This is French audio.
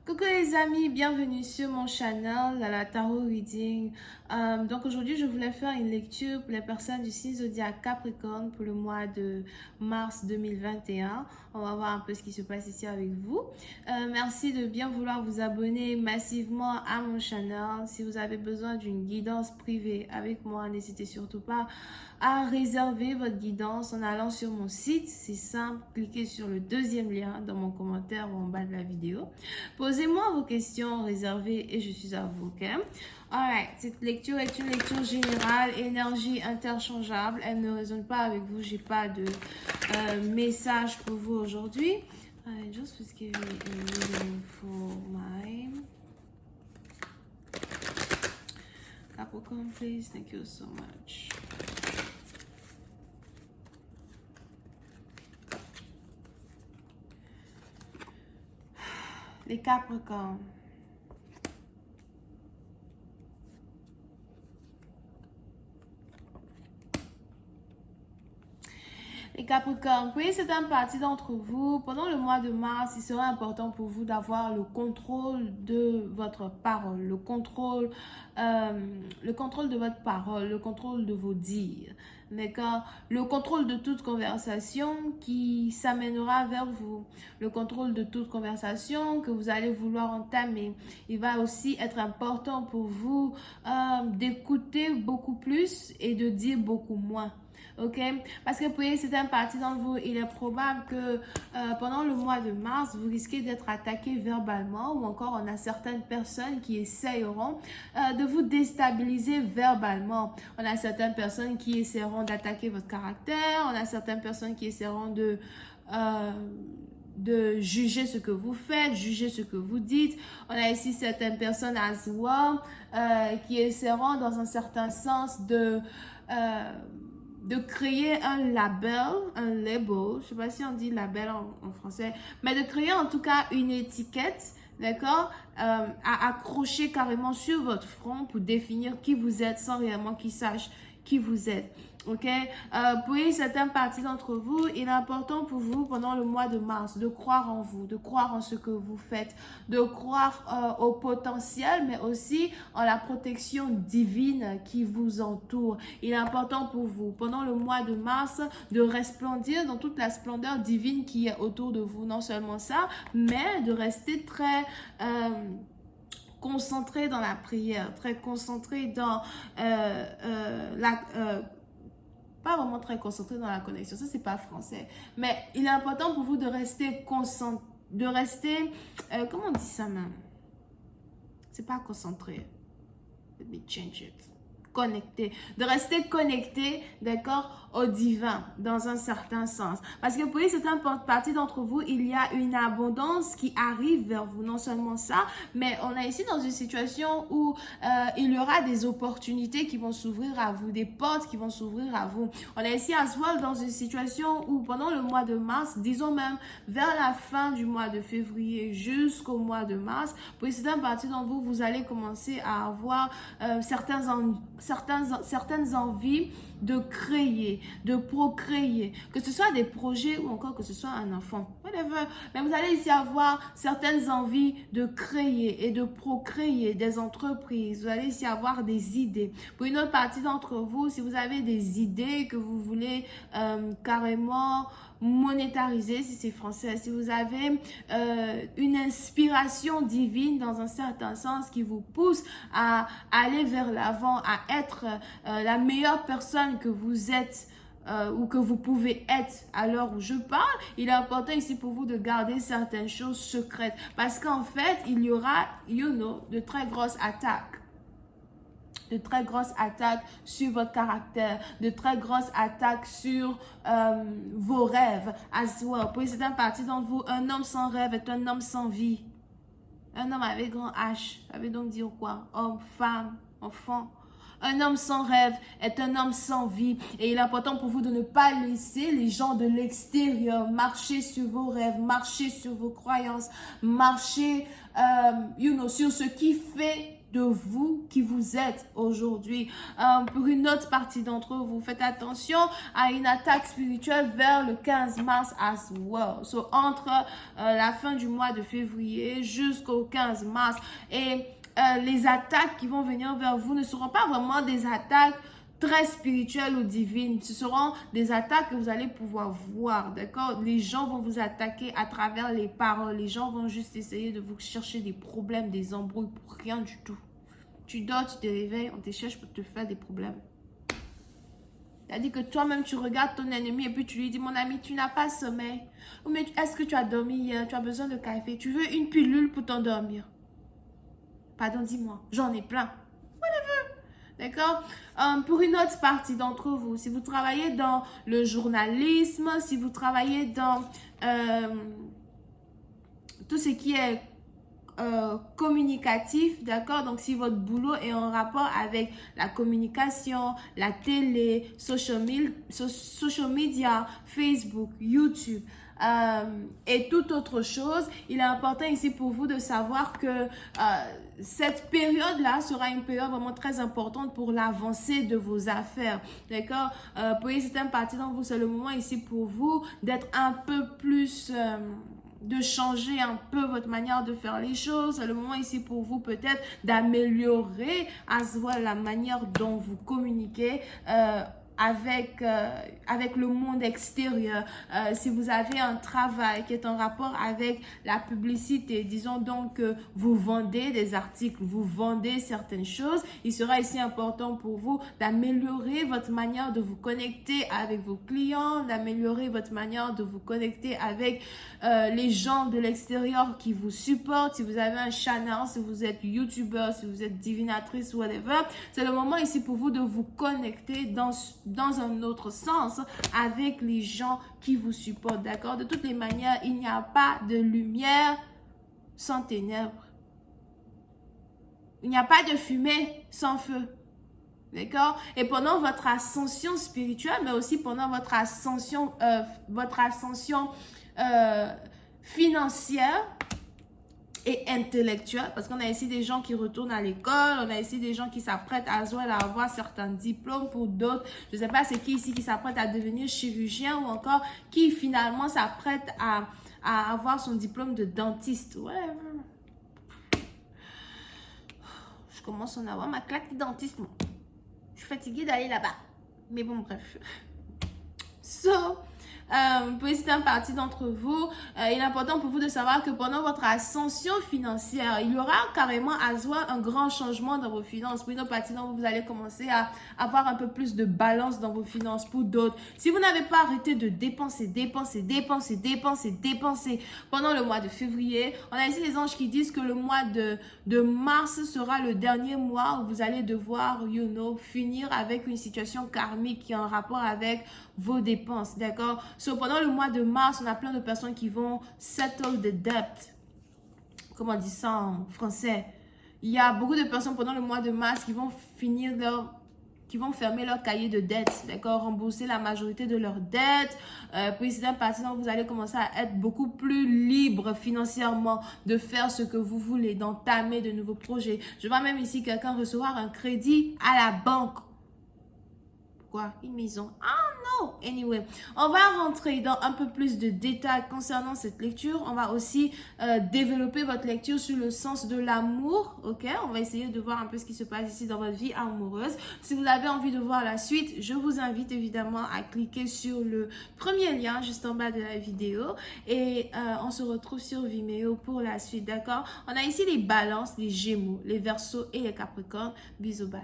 Coucou les amis, bienvenue sur mon channel, à la Tarot Reading. Donc aujourd'hui, je voulais faire une lecture pour les personnes du signe zodiaque Capricorne pour le mois de mars 2021. On va voir un peu ce qui se passe ici avec vous. Merci de bien vouloir vous abonner massivement à mon channel. Si vous avez besoin d'une guidance privée avec moi, n'hésitez surtout pas à réserver votre guidance en allant sur mon site. C'est simple, cliquez sur le deuxième lien dans mon commentaire ou en bas de la vidéo. Posez-moi vos questions réservées et je suis à vous, ok? Alright, cette lecture est une lecture générale, énergie interchangeable. Elle ne résonne pas avec vous, j'ai pas de message pour vous aujourd'hui. Just please give me a reading for my Capricorn, please. Thank you so much. Les Capricornes. Les Capricornes, oui, c'est un parti d'entre vous. Pendant le mois de mars, il sera important pour vous d'avoir le contrôle de votre parole, le contrôle de votre parole, le contrôle de vos dires. D'accord? Le contrôle de toute conversation qui s'amènera vers vous. Le contrôle de toute conversation que vous allez vouloir entamer. Il va aussi être important pour vous d'écouter beaucoup plus et de dire beaucoup moins. Ok, parce que pour certaines parties d'entre vous, il est probable que pendant le mois de mars, vous risquez d'être attaqué verbalement ou encore on a certaines personnes qui essayeront de vous déstabiliser verbalement. On a certaines personnes qui essaieront d'attaquer votre caractère, on a certaines personnes qui essaieront de juger ce que vous faites, juger ce que vous dites. On a ici certaines personnes as well qui essaieront dans un certain sens de créer un label, je ne sais pas si on dit label en français, mais de créer en tout cas une étiquette, d'accord, à accrocher carrément sur votre front pour définir qui vous êtes sans réellement qu'ils sachent qui vous êtes. Ok, pour certaines parties d'entre vous, il est important pour vous pendant le mois de mars de croire en vous, de croire en ce que vous faites, de croire au potentiel, mais aussi en la protection divine qui vous entoure. Il est important pour vous pendant le mois de mars de resplendir dans toute la splendeur divine qui est autour de vous. Non seulement ça, mais de rester très concentré dans la prière, très concentré dans pas vraiment très concentré dans la connexion, ça c'est pas français, mais il est important pour vous de rester concentré, de rester, comment on dit ça même, c'est pas concentré, let me change it, connecté, de rester connecté, d'accord, au divin, dans un certain sens. Parce que pour certaines parties d'entre vous, il y a une abondance qui arrive vers vous. Non seulement ça, mais on est ici dans une situation où il y aura des opportunités qui vont s'ouvrir à vous, des portes qui vont s'ouvrir à vous. On est ici as well dans une situation où pendant le mois de mars, disons même vers la fin du mois de février jusqu'au mois de mars, pour certaines parties d'entre vous, vous allez commencer à avoir certaines envies de créer, de procréer, que ce soit des projets ou encore que ce soit un enfant, whatever. Mais vous allez ici avoir certaines envies de créer et de procréer des entreprises. Vous allez ici avoir des idées. Pour une autre partie d'entre vous, si vous avez des idées que vous voulez carrément monétariser, si c'est français, si vous avez une inspiration divine dans un certain sens qui vous pousse à aller vers l'avant, à être la meilleure personne que vous êtes ou que vous pouvez être à l'heure où je parle, il est important ici pour vous de garder certaines choses secrètes parce qu'en fait, il y aura, de très grosses attaques. De très grosses attaques sur votre caractère, de très grosses attaques sur vos rêves. As well. Pour certaines parties d'entre vous, un homme sans rêve est un homme sans vie. Un homme avec grand H, ça veut donc dire quoi? Homme, femme, enfant. Un homme sans rêve est un homme sans vie. Et il est important pour vous de ne pas laisser les gens de l'extérieur marcher sur vos rêves, marcher sur vos croyances, marcher sur ce qui fait de vous qui vous êtes aujourd'hui. Pour une autre partie d'entre vous, faites attention à une attaque spirituelle vers le 15 mars as well. So, entre la fin du mois de février jusqu'au 15 mars. Et les attaques qui vont venir vers vous ne seront pas vraiment des attaques très spirituelles ou divines. Ce seront des attaques que vous allez pouvoir voir, d'accord? Les gens vont vous attaquer à travers les paroles. Les gens vont juste essayer de vous chercher des problèmes, des embrouilles pour rien du tout. Tu dors, tu te réveilles, on te cherche pour te faire des problèmes. C'est-à-dire que toi-même, tu regardes ton ennemi et puis tu lui dis, mon ami, tu n'as pas sommeil. Ou mais est-ce que tu as dormi hier? Tu as besoin de café. Tu veux une pilule pour t'endormir? Pardon, dis-moi. J'en ai plein. D'accord? Pour une autre partie d'entre vous, si vous travaillez dans le journalisme, si vous travaillez dans tout ce qui est communicatif, d'accord? Donc, si votre boulot est en rapport avec la communication, la télé, social media, Facebook, YouTube, et toute autre chose, il est important ici pour vous de savoir que cette période-là sera une période vraiment très importante pour l'avancée de vos affaires, d'accord? Pour une certaine partie d'entre vous, c'est le moment ici pour vous d'être un peu plus... de changer un peu votre manière de faire les choses. C'est le moment ici pour vous peut-être d'améliorer à ce moment la manière dont vous communiquez avec le monde extérieur. Si vous avez un travail qui est en rapport avec la publicité, disons donc que vous vendez des articles, vous vendez certaines choses, il sera ici important pour vous d'améliorer votre manière de vous connecter avec vos clients, d'améliorer votre manière de vous connecter avec les gens de l'extérieur qui vous supportent. Si vous avez un channel, si vous êtes youtubeur, si vous êtes divinatrice, whatever, c'est le moment ici pour vous de vous connecter dans un autre sens avec les gens qui vous supportent, d'accord? De toutes les manières, il n'y a pas de lumière sans ténèbres. Il n'y a pas de fumée sans feu. D'accord? Et pendant votre ascension spirituelle, mais aussi pendant votre ascension financière et intellectuelle, parce qu'on a ici des gens qui retournent à l'école, on a ici des gens qui s'apprêtent à avoir certains diplômes. Pour d'autres, je ne sais pas c'est qui ici qui s'apprête à devenir chirurgien ou encore qui finalement s'apprête à avoir son diplôme de dentiste. Whatever. Je commence à en avoir ma claque de dentiste, moi. Je suis fatiguée d'aller là-bas. Mais bon, bref. Pour une partie d'entre vous, il est important pour vous de savoir que pendant votre ascension financière, il y aura carrément à voir un grand changement dans vos finances. Pour une autre partie d'entre vous, vous allez commencer à avoir un peu plus de balance dans vos finances. Pour d'autres, si vous n'avez pas arrêté de dépenser pendant le mois de février, on a ici les anges qui disent que le mois de mars sera le dernier mois où vous allez devoir, finir avec une situation karmique qui est en rapport avec vos dépenses, d'accord? So, pendant le mois de mars, on a plein de personnes qui vont settle the debt. Comment on dit ça en français? Il y a beaucoup de personnes pendant le mois de mars qui vont fermer leur cahier de dettes, d'accord? Rembourser la majorité de leurs dettes. Puis c'est un parti dont vous allez commencer à être beaucoup plus libre financièrement, de faire ce que vous voulez, d'entamer de nouveaux projets. Je vois même ici quelqu'un recevoir un crédit à la banque. Quoi? Une maison? Ah non! Anyway, on va rentrer dans un peu plus de détails concernant cette lecture. On va aussi développer votre lecture sur le sens de l'amour, ok? On va essayer de voir un peu ce qui se passe ici dans votre vie amoureuse. Si vous avez envie de voir la suite, je vous invite évidemment à cliquer sur le premier lien juste en bas de la vidéo et on se retrouve sur Vimeo pour la suite, d'accord? On a ici les balances, les gémeaux, les verseaux et les capricornes. Bisous, bye!